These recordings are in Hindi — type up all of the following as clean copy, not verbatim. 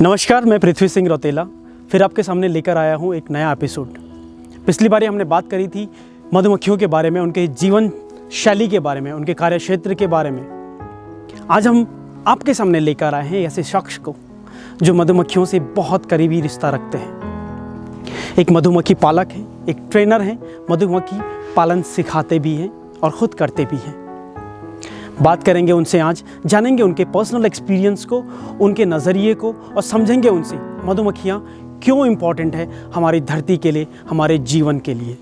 नमस्कार, मैं पृथ्वी सिंह रौतेला फिर आपके सामने लेकर आया हूँ एक नया एपिसोड। पिछली बारी हमने बात करी थी मधुमक्खियों के बारे में, उनके जीवन शैली के बारे में, उनके कार्यक्षेत्र के बारे में। आज हम आपके सामने लेकर आए हैं ऐसे शख्स को जो मधुमक्खियों से बहुत करीबी रिश्ता रखते हैं। एक मधुमक्खी पालक हैं, एक ट्रेनर हैं, मधुमक्खी पालन सिखाते भी हैं और ख़ुद करते भी हैं। बात करेंगे उनसे, आज जानेंगे उनके पर्सनल एक्सपीरियंस को, उनके नज़रिए को, और समझेंगे उनसे मधुमक्खियाँ क्यों इम्पॉर्टेंट है हमारी धरती के लिए, हमारे जीवन के लिए।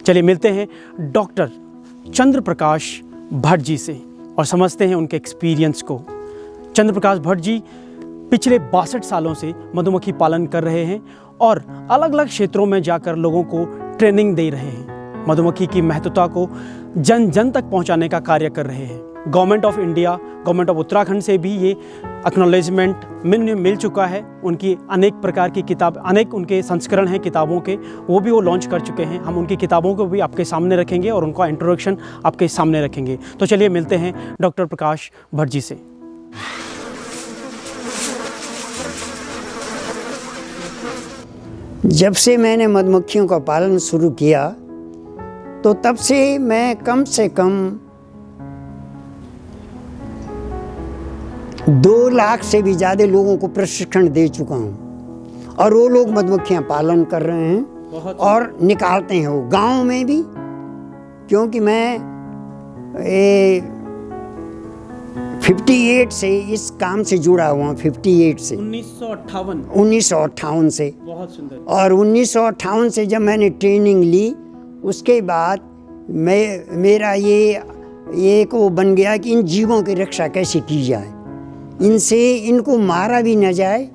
चलिए मिलते हैं डॉक्टर चंद्र प्रकाश भट्ट जी से और समझते हैं उनके एक्सपीरियंस को। चंद्र प्रकाश भट्ट जी पिछले 62 सालों से मधुमक्खी पालन कर रहे हैं और अलग अलग क्षेत्रों में जाकर लोगों को ट्रेनिंग दे रहे हैं। मधुमक्खी की महत्वता को जन जन तक पहुंचाने का कार्य कर रहे हैं। Government of India, government of Uttarakhand से भी ये एक्नॉलेजमेंट मिल चुका है। उनकी अनेक प्रकार की किताब, अनेक उनके संस्करण हैं किताबों के, वो लॉन्च कर चुके हैं। हम उनकी किताबों को भी आपके सामने रखेंगे और उनका इंट्रोडक्शन आपके सामने रखेंगे। तो चलिए मिलते हैं डॉक्टर प्रकाश भट्ट जी से। जब से मैंने मधुमक्खियों का पालन शुरू किया तो तब से मैं कम से कम 2 लाख से भी ज़्यादा लोगों को प्रशिक्षण दे चुका हूँ और वो लोग मधुमक्खियाँ पालन कर रहे हैं और निकालते हैं वो गांव में भी। क्योंकि मैं 58 से इस काम से जुड़ा हुआ हूँ। 58 से 1958 से। बहुत सुंदर। और 1958 से जब मैंने ट्रेनिंग ली उसके बाद मेरा ये को बन गया कि इन जीवों की रक्षा कैसे की जाए, इनको मारा भी न जाए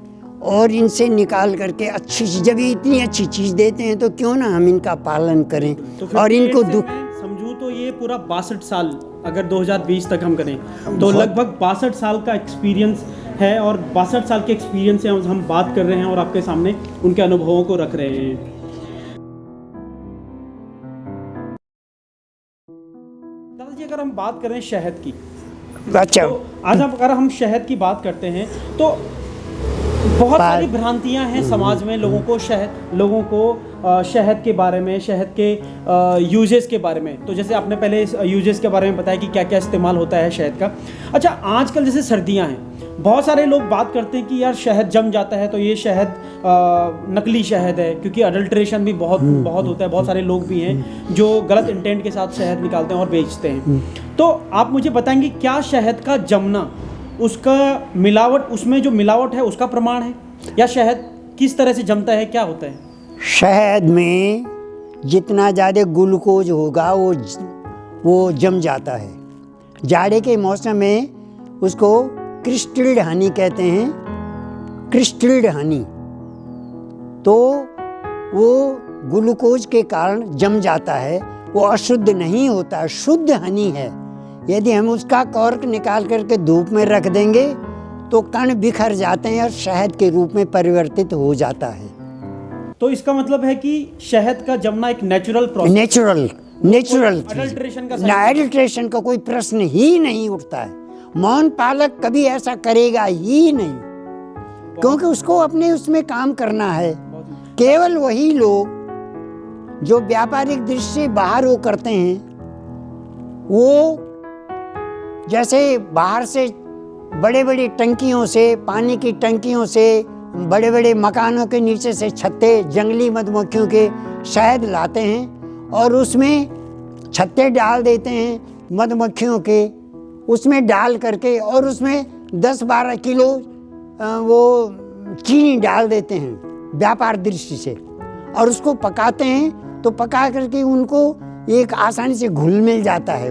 और इनसे निकाल करके अच्छी चीज़, जब ये इतनी अच्छी चीज़ देते हैं तो क्यों ना हम इनका पालन करें। तो और इनको समझूं तो ये पूरा 62 साल, अगर 2020 तक हम करें तो लगभग 62 साल का एक्सपीरियंस है। और 62 साल के एक्सपीरियंस से हम बात कर रहे हैं और आपके सामने उनके अनुभवों को रख रहे हैं। दादाजी, अगर हम बात करें शहद की, अच्छा, तो आज अगर हम शहद की बात करते हैं तो बहुत सारी भ्रांतियां हैं समाज में। लोगों को शहद के बारे में, शहद के यूजेस के बारे में, तो जैसे आपने पहले यूजेस के बारे में बताया कि क्या क्या इस्तेमाल होता है शहद का। अच्छा, आजकल जैसे सर्दियां हैं, बहुत सारे लोग बात करते हैं कि यार शहद जम जाता है तो ये शहद नकली शहद है, क्योंकि अडल्ट्रेशन भी बहुत होता है। बहुत सारे लोग भी हैं जो गलत इंटेंट के साथ शहद निकालते हैं और बेचते हैं। तो आप मुझे बताएंगे क्या शहद का जमना, उसका मिलावट, उसमें जो मिलावट है उसका प्रमाण है, या शहद किस तरह से जमता है, क्या होता है? शहद में जितना ज़्यादा ग्लूकोज होगा वो जम जाता है। जाड़े के मौसम में उसको क्रिस्टल्ड हनी कहते हैं, क्रिस्टल्ड हनी। तो वो ग्लूकोज के कारण जम जाता है, वो अशुद्ध नहीं होता, शुद्ध हनी है। यदि हम उसका कॉर्क निकाल करके धूप में रख देंगे तो कण बिखर जाते हैं और शहद के रूप में परिवर्तित हो जाता है। तो इसका मतलब है कि शहद का जमना एक नेचुरल प्रोसेस, नेचुरल एडल्ट्रेशन का कोई प्रश्न ही नहीं उठता है। मौन पालक कभी ऐसा करेगा ही नहीं, क्योंकि उसको अपने उसमें काम करना है। केवल वही लोग जो व्यापारिक दृष्टि से बाहर वो करते हैं, वो जैसे बाहर से बड़े बड़े टंकियों से, पानी की टंकियों से, बड़े बड़े मकानों के नीचे से छत्ते जंगली मधुमक्खियों के शहद लाते हैं और उसमें छत्ते डाल देते हैं मधुमक्खियों के, उसमें डाल करके और उसमें 10-12 किलो वो चीनी डाल देते हैं व्यापार दृष्टि से, और उसको पकाते हैं। तो पका करके उनको एक आसानी से घुल मिल जाता है।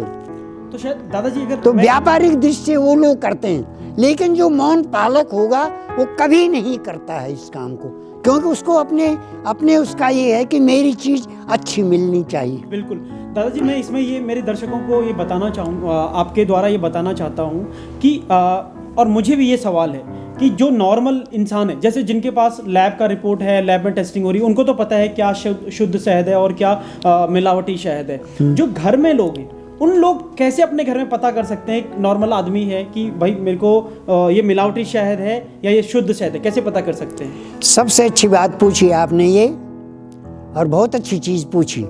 तो शायद दादाजी, अगर तो व्यापारिक दृष्टि से वो लोग करते हैं, लेकिन जो मौन पालक होगा वो कभी नहीं करता है इस काम को, क्योंकि उसको अपने उसका ये है कि मेरी चीज़ अच्छी मिलनी चाहिए। बिल्कुल दादाजी, मैं इसमें ये मेरे दर्शकों को ये बताना चाहूँगा, आपके द्वारा ये बताना चाहता हूँ कि और मुझे भी ये सवाल है कि जो नॉर्मल इंसान है, जैसे जिनके पास लैब का रिपोर्ट है, लैब में टेस्टिंग हो रही है, उनको तो पता है क्या शुद्ध शहद है और क्या मिलावटी शहद है। जो घर में लोग हैं उन लोग कैसे अपने घर में पता कर सकते हैं, एक नॉर्मल आदमी है, कि भाई मेरे को ये मिलावटी शहद है या ये शुद्ध शहद है, कैसे पता कर सकते हैं? सबसे अच्छी बात पूछी आपने ये, और बहुत अच्छी चीज़ पूछी,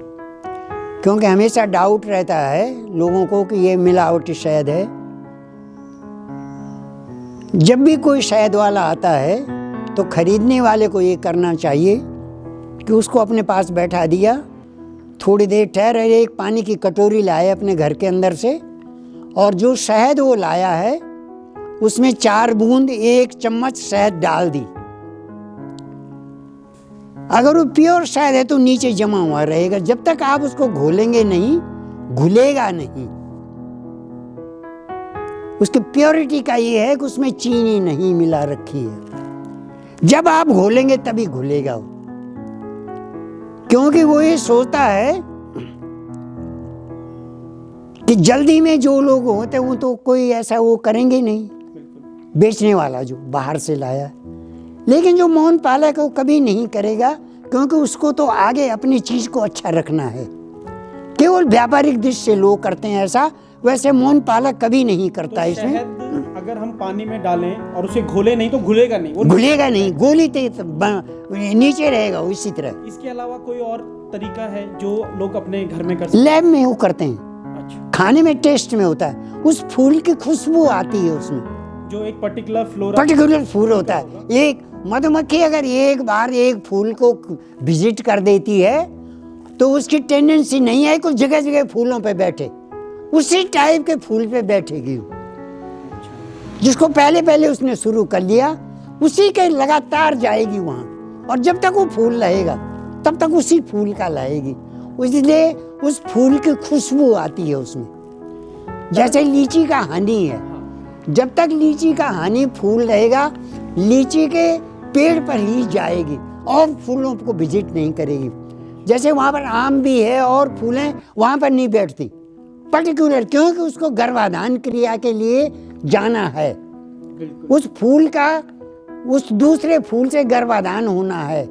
क्योंकि हमेशा डाउट रहता है लोगों को कि ये मिलावटी शहद है। जब भी कोई शहद वाला आता है तो खरीदने वाले को ये करना चाहिए कि उसको अपने पास बैठा दिया, थोड़ी देर ठहरे, एक पानी की कटोरी लाए अपने घर के अंदर से, और जो शहद वो लाया है उसमें 4 बूंद 1 चम्मच शहद डाल दी। अगर वो प्योर शहद है तो नीचे जमा हुआ रहेगा, जब तक आप उसको घोलेंगे नहीं घुलेगा नहीं। उसकी प्योरिटी का ये है कि उसमें चीनी नहीं मिला रखी है। जब आप घोलेंगे तभी घुलेगा वो, क्योंकि वो ये सोचता है कि जल्दी में जो लोग होते हैं वो तो कोई ऐसा वो करेंगे नहीं, बेचने वाला जो बाहर से लाया। लेकिन जो मोहन पालक है वो कभी नहीं करेगा, क्योंकि उसको तो आगे अपनी चीज को अच्छा रखना है। केवल व्यापारिक दृष्टि से लोग करते हैं ऐसा, वैसे मोहन पालक कभी नहीं करता। तो इसमें शहद अगर हम पानी में डालें और उसे घोले नहीं तो घुलेगा नहीं, वो घुलेगा नहीं, गोली नीचे रहेगा वो इसी तरह। इसके अलावा कोई और तरीका है जो लोग अपने घर में कर सकते लैब में वो करते हैं, हैं? अच्छा, खाने में टेस्ट में होता है, उस फूल की खुशबू आती है उसमें, जो एक पर्टिकुलर फूल होता है। एक मधुमक्खी अगर एक बार एक फूल को विजिट कर देती है तो उसकी टेंडेंसी नहीं है कि जगह जगह फूलों पे बैठे, उसी टाइप के फूल पे बैठेगी। जिसको पहले पहले उसने शुरू कर लिया उसी के लगातार जाएगी वहां, और जब तक वो फूल रहेगा तब तक उसी फूल का लाएगी। इसलिए उस फूल की खुशबू आती है उसमें। जैसे लीची का हनी है, जब तक लीची का हनी फूल रहेगा लीची के पेड़ पर ही जाएगी और फूलों को विजिट नहीं करेगी। जैसे वहां पर आम भी है और फूलें वहां पर नहीं बैठती पर्टिकुलर, क्योंकि उसको गर्भाधान क्रिया के लिए जाना है। उस फूल का उस दूसरे फूल से गर्भाधान होना है,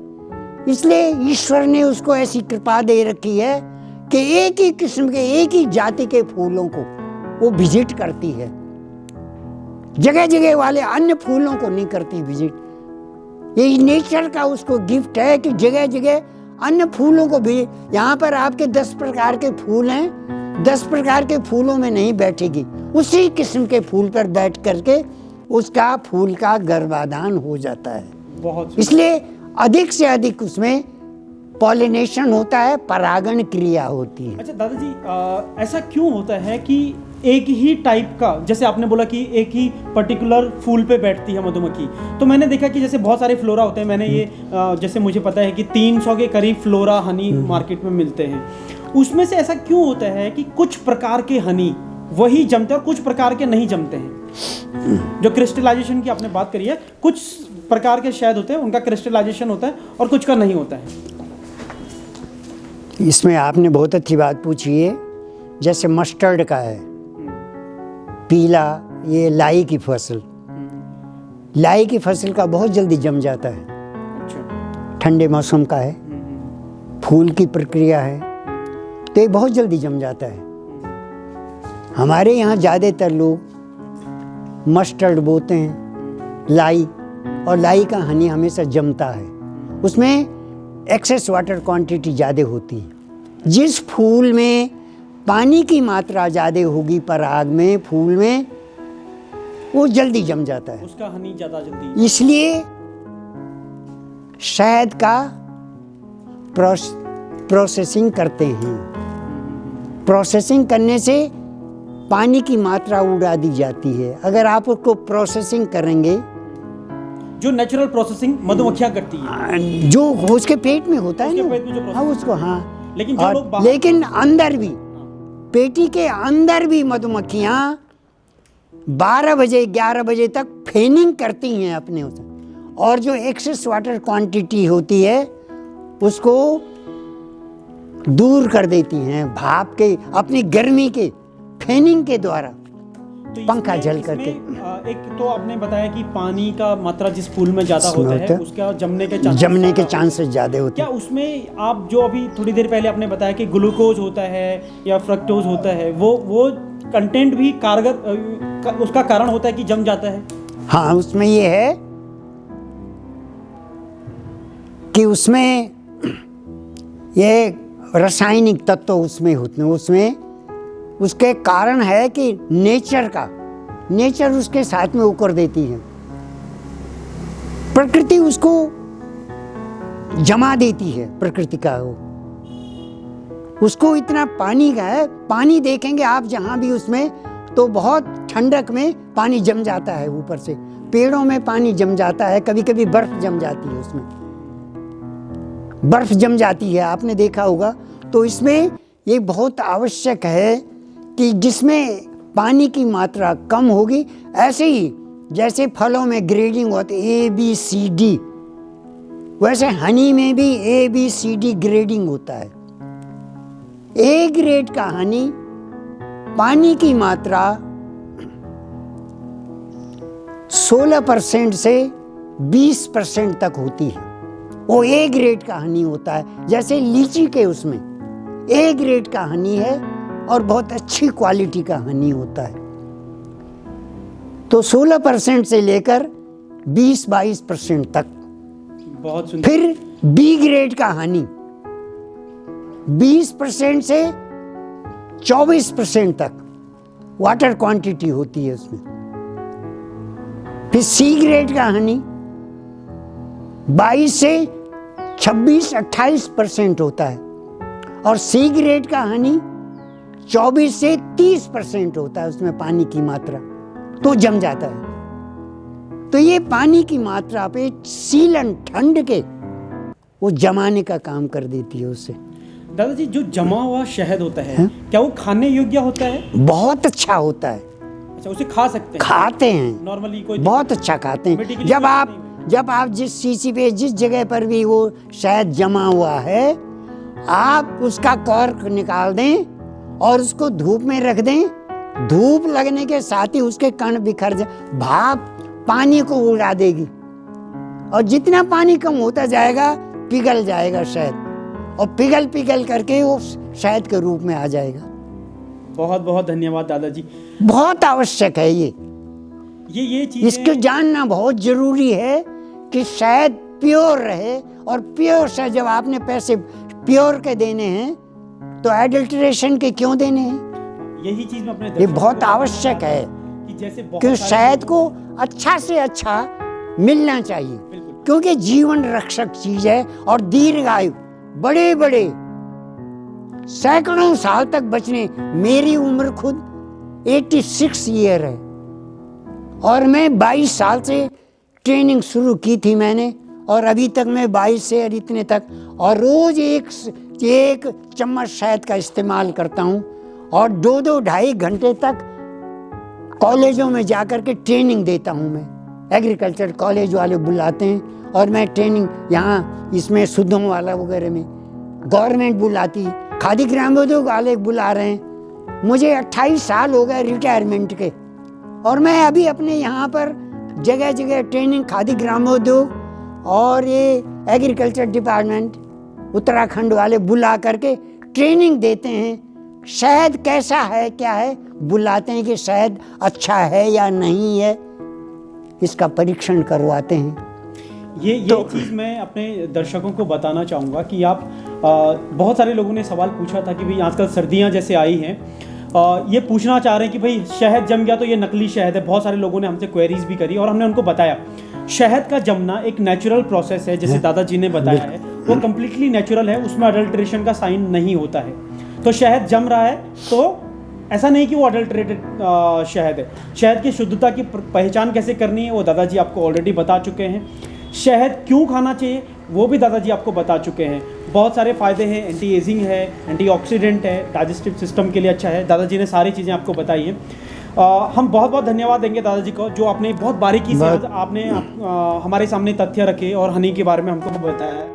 इसलिए ईश्वर ने उसको ऐसी कृपा दे रखी है कि एक ही किस्म के एक ही जाति के फूलों को वो विजिट करती है, जगह जगह वाले अन्य फूलों को नहीं करती विजिट। ये नेचर का उसको गिफ्ट है कि जगह जगह अन्य फूलों को भी, यहाँ पर आपके 10 प्रकार के फूल हैं, 10 प्रकार के फूलों में नहीं बैठेगी, उसी किस्म के फूल पर बैठ करके उसका फूल का गर्भाधान हो जाता है। बहुत इसलिए अधिक से अधिक उसमें पॉलिनेशन होता है, परागण क्रिया होती है। अच्छा दादाजी, ऐसा क्यों होता है कि एक ही टाइप का, जैसे आपने बोला कि एक ही पर्टिकुलर फूल पे बैठती है मधुमक्खी, तो मैंने देखा कि जैसे बहुत सारे फ्लोरा होते हैं, मैंने ये जैसे मुझे पता है कि 300 के करीब फ्लोरा हनी मार्केट में मिलते हैं। उसमें से ऐसा क्यों होता है कि कुछ प्रकार के हनी वही जमते हैं और कुछ प्रकार के नहीं जमते हैं? जो क्रिस्टलाइजेशन की आपने बात करी है, कुछ प्रकार के शहद होते हैं उनका क्रिस्टलाइजेशन होता है और कुछ का नहीं होता है। इसमें आपने बहुत अच्छी बात पूछी है। जैसे मस्टर्ड का है पीला, ये लाई की फसल, लाई की फसल का बहुत जल्दी जम जाता है। अच्छा, ठंडे मौसम का है, फूल की प्रक्रिया है, तो ये बहुत जल्दी जम जाता है। हमारे यहाँ ज़्यादातर लोग मस्टर्ड बोते हैं, लाई, और लाई का हनी हमेशा जमता है, उसमें एक्सेस वाटर क्वांटिटी ज़्यादा होती है। जिस फूल में पानी की मात्रा ज़्यादा होगी पराग में, फूल में, वो जल्दी जम जाता है, उसका हनी ज़्यादा जल्दी। इसलिए शहद का प्रोसेसिंग करते हैं। प्रोसेसिंग करने से पानी की मात्रा उड़ा दी जाती है। अगर आप उसको प्रोसेसिंग करेंगे, जो नेचुरल प्रोसेसिंग मधुमक्खियां करती हैं, जो उसके पेट में होता है उसके ना, पेट में जो हाँ उसको, हाँ, लेकिन जो लोग बाहर, लेकिन अंदर भी, पेटी के अंदर भी मधुमक्खियाँ 12 बजे 11 बजे तक फेनिंग करती हैं अपने उसे, और जो एक्सेस वाटर क्वांटिटी होती है उसको दूर कर देती हैं भाप के, अपनी गर्मी के फेनिंग के द्वारा। तो पंखा इसमें- झल करके। एक तो आपने बताया कि पानी का मात्रा जिस फूल में ज़्यादा होता है उसका जमने के चांसेस ज़्यादा होते क्या हैं। उसमें आप जो अभी थोड़ी देर पहले आपने बताया कि ग्लूकोज होता है या फ्रक्टोज होता है, वो कंटेंट भी कारगर उसका कारण होता है कि जम जाता है? हाँ, उसमें ये है कि उसमें ये रासायनिक तत्व उसमें होते हैं, उसमें उसके कारण है कि नेचर उसके साथ में उकर देती है, प्रकृति उसको जमा देती है, प्रकृति का उसको इतना पानी का है। पानी देखेंगे आप जहाँ भी उसमें, तो बहुत ठंडक में पानी जम जाता है, ऊपर से पेड़ों में पानी जम जाता है, कभी कभी बर्फ जम जाती है, उसमें बर्फ जम जाती है, आपने देखा होगा। तो इसमें ये बहुत आवश्यक है कि जिसमें पानी की मात्रा कम होगी, ऐसे ही जैसे फलों में ग्रेडिंग होती है ABCD, वैसे हनी में भी ABCD ग्रेडिंग होता है। A ग्रेड का हनी पानी की मात्रा 16% से 20% तक होती है, वो A ग्रेड का हनी होता है। जैसे लीची के उसमें A ग्रेड का हनी है और बहुत अच्छी क्वालिटी का हनी होता है। तो 16% से लेकर 20-22% तक। बहुत सुंदर। फिर B ग्रेड का हनी 20% से 24% तक वाटर क्वांटिटी होती है उसमें। फिर C ग्रेड का हनी 22 से 26-28% होता है, और C ग्रेड का हनी 24 से 30% होता है, उसमें पानी की मात्रा, तो जम जाता है। तो ये पानी की मात्रा पे सीलन ठंड के वो जमाने का काम कर देती है उससे। दादाजी, जो जमा हुआ शहद होता है क्या वो खाने योग्य होता है? बहुत अच्छा होता है। अच्छा, उसे खा सकते हैं? खाते हैं, नॉर्मली कोई बहुत अच्छा खाते मिट्टी के हैं। लिए जब आप जिस सीसी पे जिस जगह पर भी वो शहद जमा हुआ है, आप उसका कॉर्क निकाल दें और उसको धूप में रख दें। धूप लगने के साथ ही उसके कण बिखर जाए, भाप पानी को उड़ा देगी, और जितना पानी कम होता जाएगा पिघल जाएगा शहद, और पिघल करके वो शहद के रूप में आ जाएगा। बहुत बहुत धन्यवाद दादाजी। बहुत आवश्यक है ये चीज़ इसको जानना बहुत जरूरी है कि शहद प्योर रहे, और प्योर शहद जब आपने पैसे प्योर के देने हैं तो एडल्ट्रेशन के क्यों देने हैं? यही चीज मैं अपने ये बहुत आवश्यक है कि जैसे कि शहद को अच्छा से अच्छा मिलना चाहिए, क्योंकि जीवन रक्षक चीज है। और दीर्घायु, बड़े बड़े सैकड़ों साल तक बचने, मेरी उम्र खुद 86 ईयर है, और मैं 22 साल से ट्रेनिंग शुरू की थी मैंने, और अभी तक मैं 22 से और इतने तक, और रोज एक चम्मच शहद का इस्तेमाल करता हूँ, और 2-2-2.5 घंटे तक कॉलेजों में जाकर के ट्रेनिंग देता हूँ मैं। एग्रीकल्चर कॉलेज वाले बुलाते हैं, और मैं ट्रेनिंग यहाँ इसमें सुद्धों वाला वगैरह में, गवर्नमेंट बुलाती, खादी ग्रामोद्योग वाले बुला रहे हैं। मुझे 28 साल हो गए रिटायरमेंट के, और मैं अभी अपने यहाँ पर जगह जगह ट्रेनिंग, खादी ग्रामोद्योग और ये एग्रीकल्चर डिपार्टमेंट उत्तराखंड वाले बुला करके ट्रेनिंग देते हैं। शहद कैसा है, क्या है, बुलाते हैं कि शहद अच्छा है या नहीं है, इसका परीक्षण करवाते हैं। ये चीज़ मैं अपने दर्शकों को बताना चाहूँगा कि आप बहुत सारे लोगों ने सवाल पूछा था कि भाई आजकल सर्दियाँ जैसे आई हैं, ये पूछना चाह रहे हैं कि भाई शहद जम गया तो ये नकली शहद है। बहुत सारे लोगों ने हमसे क्वेरीज भी करी, और हमने उनको बताया शहद का जमना एक नेचुरल प्रोसेस है, जैसे दादाजी ने बताया है, वो कम्प्लीटली नेचुरल है, उसमें अडल्ट्रेशन का साइन नहीं होता है। तो शहद जम रहा है तो ऐसा नहीं कि वो अडल्ट्रेटेड शहद है। शहद की शुद्धता की पहचान कैसे करनी है वो दादाजी आपको ऑलरेडी बता चुके हैं। शहद क्यों खाना चाहिए वो भी दादाजी आपको बता चुके हैं। बहुत सारे फ़ायदे हैं, एंटी एजिंग है, एंटीऑक्सीडेंट है, डाइजेस्टिव सिस्टम के लिए अच्छा है। दादाजी ने सारी चीज़ें आपको बताई हैं। हम बहुत बहुत धन्यवाद देंगे दादाजी को, जो आपने बहुत बारीकी से आपने हमारे सामने तथ्य रखे और हनी के बारे में हमको बताया है।